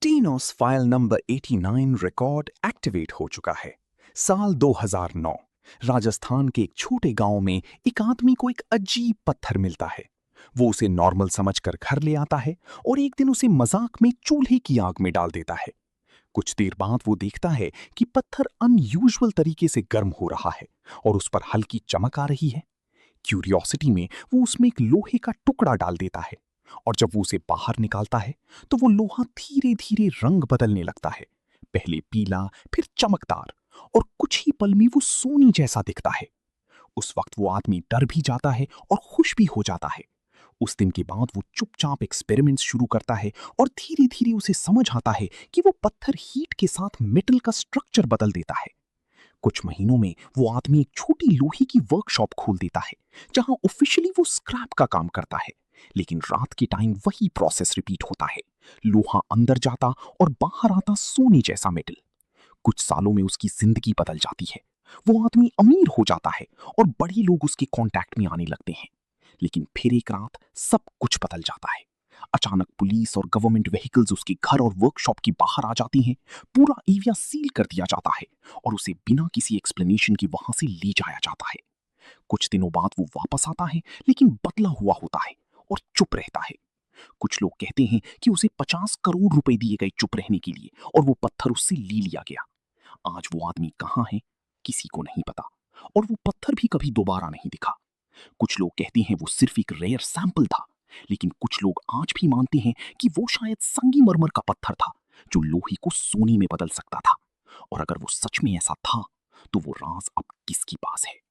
स्टीनोस file number 89 record activate हो चुका है। साल 2009 राजस्थान के एक छोटे गांव में एक आदमी को एक अजीब पत्थर मिलता है। वो उसे नॉर्मल समझकर घर ले आता है और एक दिन उसे मजाक में चूल्हे की आग में डाल देता है। कुछ देर बाद वो देखता है कि पत्थर अनयूजुअल तरीके से गर्म हो रहा है और उस पर हल्की चमक आ रही है। क्यूरियोसिटी में वो उसमें एक लोहे का टुकड़ा डाल देता है और जब वो उसे बाहर निकालता है तो वो लोहा धीरे धीरे रंग बदलने लगता है। पहले पीला, फिर चमकदार, और कुछ ही पल में वो सोने जैसा दिखता है। उस वक्त वो आदमी डर भी जाता है और खुश भी हो जाता है। उस दिन के बाद वो चुपचाप एक्सपेरिमेंट्स शुरू करता है और धीरे धीरे उसे समझ आता है कि वो पत्थर हीट के साथ मेटल का स्ट्रक्चर बदल देता है। कुछ महीनों में वो आदमी एक छोटी लोहे की वर्कशॉप खोल देता है जहां ऑफिशियली वो स्क्रैप का काम करता है। लेकिन रात के टाइम वही प्रोसेस रिपीट होता है। लोहा अंदर जाता और बाहर आता सोने जैसा मेटल। कुछ सालों में उसकी जिंदगी बदल जाती है। वो आदमी अमीर हो जाता है और बड़े लोग उसके कांटेक्ट में आने लगते हैं। लेकिन फिर एक रात सब कुछ बदल जाता है। अचानक पुलिस और गवर्नमेंट व्हीकल्स उसके घर और वर्कशॉप के बाहर आ जाती हैं। पूरा एरिया सील कर दिया जाता है और उसे बिना किसी एक्सप्लेनेशन के वहां से ले जाया जाता है। कुछ दिनों बाद वो वापस आता है, लेकिन बदला हुआ होता है और चुप रहता है। कुछ लोग कहते हैं कि उसे 50 करोड़ रुपए दिए गए चुप रहने के लिए और वो पत्थर उससे ले लिया गया। आज वो आदमी कहाँ है, किसी को नहीं पता, और वो पत्थर भी कभी दोबारा नहीं दिखा। कुछ लोग कहते हैं वो सिर्फ एक रेयर सैंपल था, लेकिन कुछ लोग आज भी मानते हैं कि वो शायद संगमरमर का पत्थर था जो लोहे को सोने में बदल सकता था। और अगर वो सच में ऐसा था, तो वो राज अब किसके पास है?